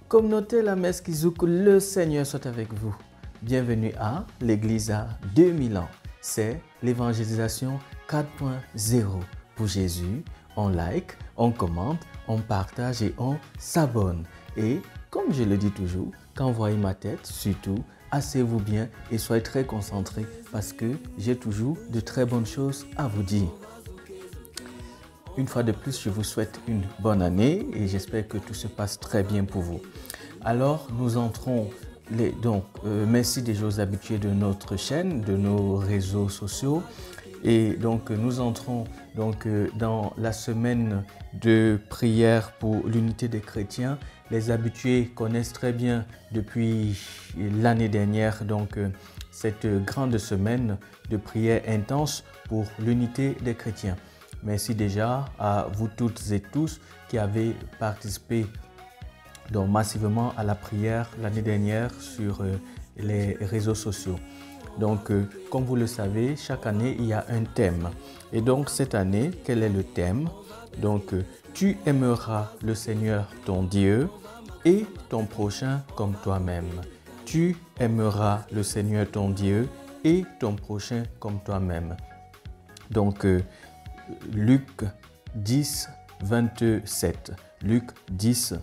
Communauté La Messe Kizouk, le Seigneur soit avec vous. Bienvenue à l'Église à 2000 ans. C'est l'évangélisation 4.0 pour Jésus. On like, on commente, on partage et on s'abonne. Et comme je le dis toujours, quand vous voyez ma tête, surtout, asseyez-vous bien et soyez très concentrés parce que j'ai toujours de très bonnes choses à vous dire. Une fois de plus, je vous souhaite une bonne année et j'espère que tout se passe très bien pour vous. Alors, nous entrons, merci déjà aux habitués de notre chaîne, de nos réseaux sociaux. Et donc, nous entrons dans la semaine de prière pour l'unité des chrétiens. Les habitués connaissent très bien depuis l'année dernière cette grande semaine de prière intense pour l'unité des chrétiens. Merci déjà à vous toutes et tous qui avez participé massivement à la prière l'année dernière sur les réseaux sociaux. Donc, comme vous le savez, chaque année, il y a un thème. Et donc, cette année, quel est le thème? Donc, tu aimeras le Seigneur ton Dieu et ton prochain comme toi-même. Tu aimeras le Seigneur ton Dieu et ton prochain comme toi-même. Donc, Luc 10, 27. Luc 10,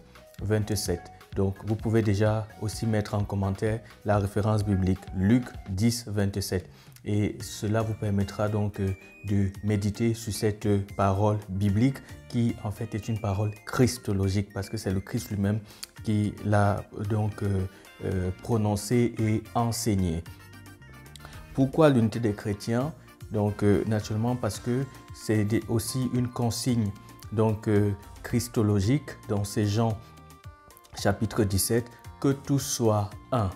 27. Donc, vous pouvez déjà aussi mettre en commentaire la référence biblique Luc 10, 27. Et cela vous permettra donc de méditer sur cette parole biblique qui en fait est une parole christologique parce que c'est le Christ lui-même qui l'a prononcée et enseignée. Pourquoi l'unité des chrétiens? Donc, naturellement parce que c'est aussi une consigne christologique dans ces Jean chapitre 17, que tous soient un.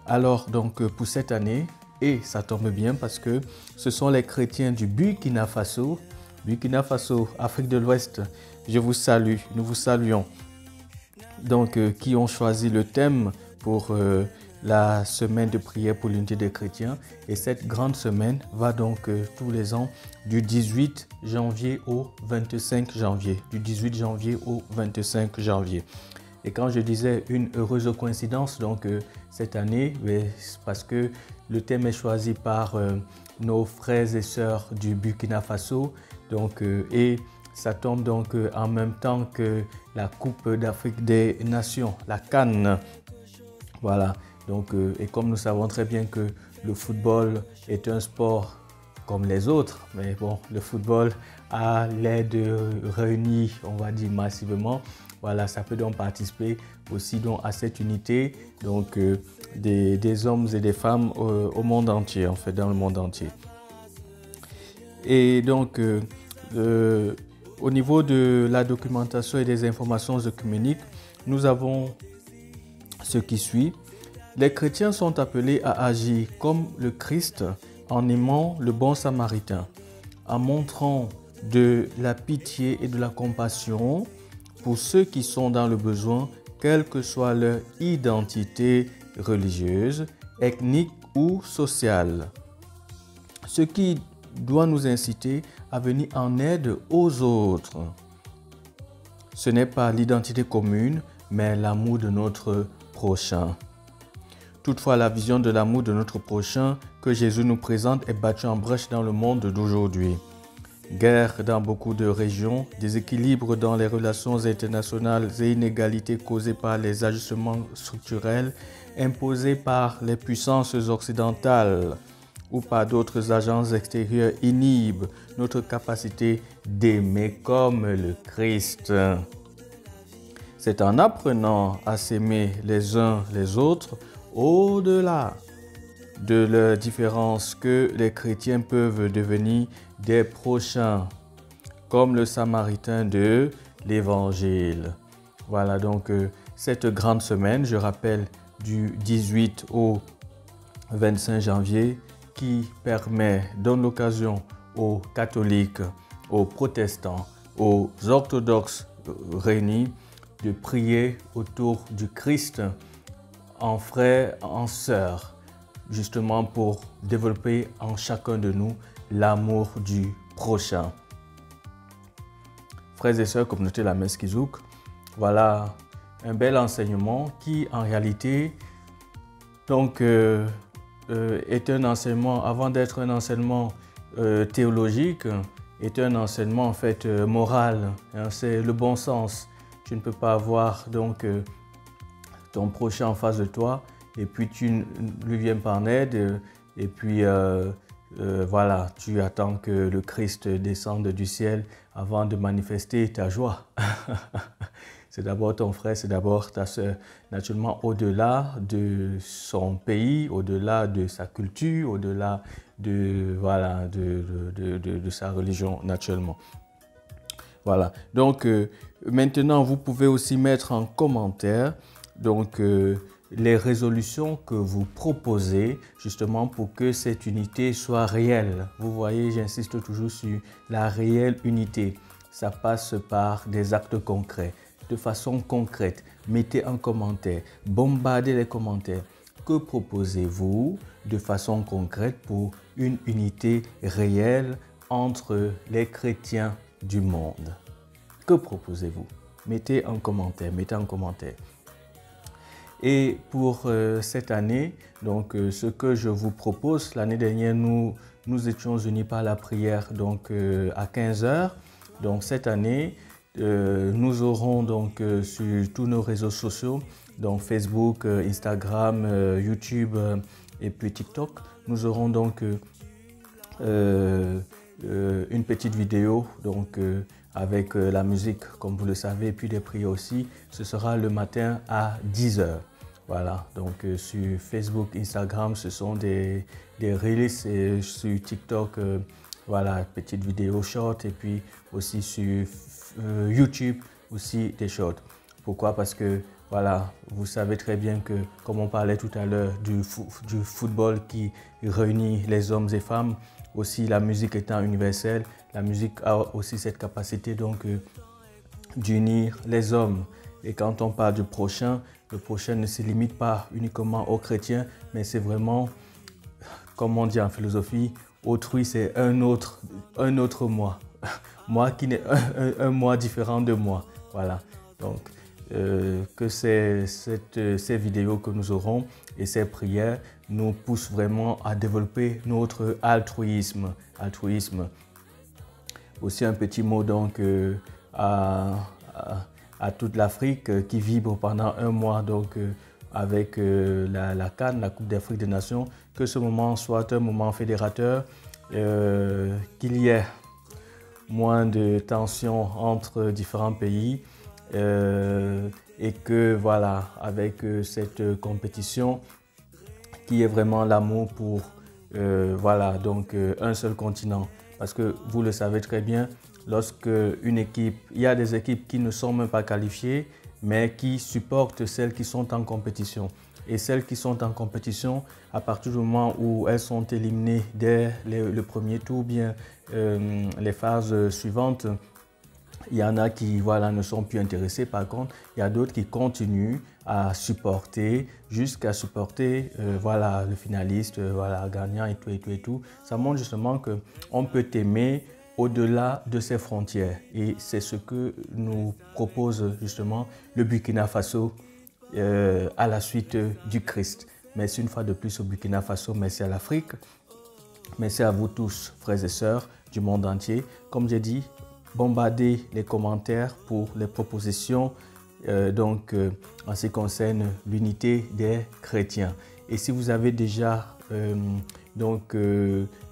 Alors, pour cette année, et ça tombe bien parce que ce sont les chrétiens du Burkina Faso, Afrique de l'Ouest, je vous salue, nous vous saluons, qui ont choisi le thème pour la semaine de prière pour l'unité des chrétiens. Et cette grande semaine va tous les ans du 18 janvier au 25 janvier. Du 18 janvier au 25 janvier. Et quand je disais une heureuse coïncidence, cette année, parce que le thème est choisi par nos frères et sœurs du Burkina Faso, et ça tombe en même temps que la Coupe d'Afrique des Nations, la CAN. Voilà. Et comme nous savons très bien que le football est un sport comme les autres, mais bon, le football a l'aide réunie, on va dire massivement. Voilà, ça peut donc participer aussi à cette unité des hommes et des femmes au monde entier, en fait, dans le monde entier. Et au niveau de la documentation et des informations œcuméniques, nous avons ce qui suit. Les chrétiens sont appelés à agir comme le Christ en aimant le bon samaritain, en montrant de la pitié et de la compassion pour ceux qui sont dans le besoin, quelle que soit leur identité religieuse, ethnique ou sociale. Ce qui doit nous inciter à venir en aide aux autres. Ce n'est pas l'identité commune, mais l'amour de notre prochain. Toutefois, la vision de l'amour de notre prochain que Jésus nous présente est battue en brèche dans le monde d'aujourd'hui. Guerre dans beaucoup de régions, déséquilibre dans les relations internationales et inégalités causées par les ajustements structurels imposés par les puissances occidentales ou par d'autres agences extérieures inhibent notre capacité d'aimer comme le Christ. C'est en apprenant à s'aimer les uns les autres au-delà de leurs différences que les chrétiens peuvent devenir des prochains, comme le samaritain de l'Évangile. Voilà cette grande semaine, je rappelle, du 18 au 25 janvier, qui donne l'occasion aux catholiques, aux protestants, aux orthodoxes réunis de prier autour du Christ en frères, en sœurs, justement pour développer en chacun de nous l'amour du prochain. Frères et sœurs, communauté La Messe Kizouk, voilà un bel enseignement qui en réalité donc, est un enseignement, avant d'être un enseignement théologique, est un enseignement en fait moral, hein, c'est le bon sens. Tu ne peux pas avoir donc ton prochain en face de toi et puis tu ne lui viens pas en aide et puis voilà, tu attends que le Christ descende du ciel avant de manifester ta joie. C'est d'abord ton frère, c'est d'abord ta soeur. Naturellement, au-delà de son pays, au-delà de sa culture, au-delà de, voilà, de sa religion, naturellement. Voilà. Donc, maintenant, vous pouvez aussi mettre en commentaire donc, les résolutions que vous proposez justement pour que cette unité soit réelle. Vous voyez, j'insiste toujours sur la réelle unité. Ça passe par des actes concrets. De façon concrète, mettez un commentaire, bombardez les commentaires. Que proposez-vous de façon concrète pour une unité réelle entre les chrétiens du monde? Que proposez-vous? Mettez un commentaire, mettez un commentaire. Et pour cette année, donc ce que je vous propose, l'année dernière, nous étions unis par la prière donc à 15 h. Donc cette année, nous aurons donc sur tous nos réseaux sociaux, donc Facebook, Instagram, YouTube et puis TikTok, nous aurons donc une petite vidéo donc avec la musique comme vous le savez et puis des prières aussi. Ce sera le matin à 10 h. Voilà, donc sur Facebook, Instagram, ce sont des reels et sur TikTok, voilà, petite vidéo short et puis aussi sur YouTube aussi des shorts. Pourquoi? Parce que voilà, vous savez très bien que comme on parlait tout à l'heure du football qui réunit les hommes et femmes, aussi la musique étant universelle, la musique a aussi cette capacité donc d'unir les hommes. Et quand on parle du prochain, le prochain ne se limite pas uniquement aux chrétiens, mais c'est vraiment, comme on dit en philosophie, autrui c'est un autre moi. Moi qui n'est un moi différent de moi. Voilà. Donc, que ces vidéos que nous aurons et ces prières nous poussent vraiment à développer notre altruisme. Aussi un petit mot donc à toute l'Afrique qui vibre pendant un mois donc avec la CAN, la Coupe d'Afrique des Nations, que ce moment soit un moment fédérateur, qu'il y ait moins de tensions entre différents pays et que voilà, avec cette compétition, qui est vraiment l'amour pour voilà, donc, un seul continent. Parce que vous le savez très bien, lorsque une équipe, il y a des équipes qui ne sont même pas qualifiées, mais qui supportent celles qui sont en compétition. Et celles qui sont en compétition, à partir du moment où elles sont éliminées dès le premier tour, bien les phases suivantes, il y en a qui voilà, ne sont plus intéressés. Par contre, il y a d'autres qui continuent à supporter jusqu'à supporter voilà, le finaliste, voilà, gagnant et tout. Ça montre justement qu'on peut aimer au-delà de ses frontières. Et c'est ce que nous propose justement le Burkina Faso à la suite du Christ. Merci une fois de plus au Burkina Faso, merci à l'Afrique. Merci à vous tous, frères et sœurs du monde entier. Comme j'ai dit, bombardez les commentaires pour les propositions en ce qui concerne l'unité des chrétiens. Et si vous avez déjà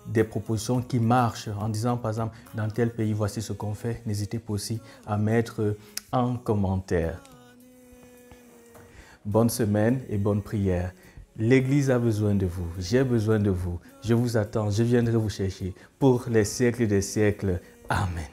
des propositions qui marchent en disant par exemple dans tel pays voici ce qu'on fait, n'hésitez pas aussi à mettre en commentaire. Bonne semaine et bonne prière. L'Église a besoin de vous, j'ai besoin de vous. Je vous attends, je viendrai vous chercher pour les siècles des siècles. Amen.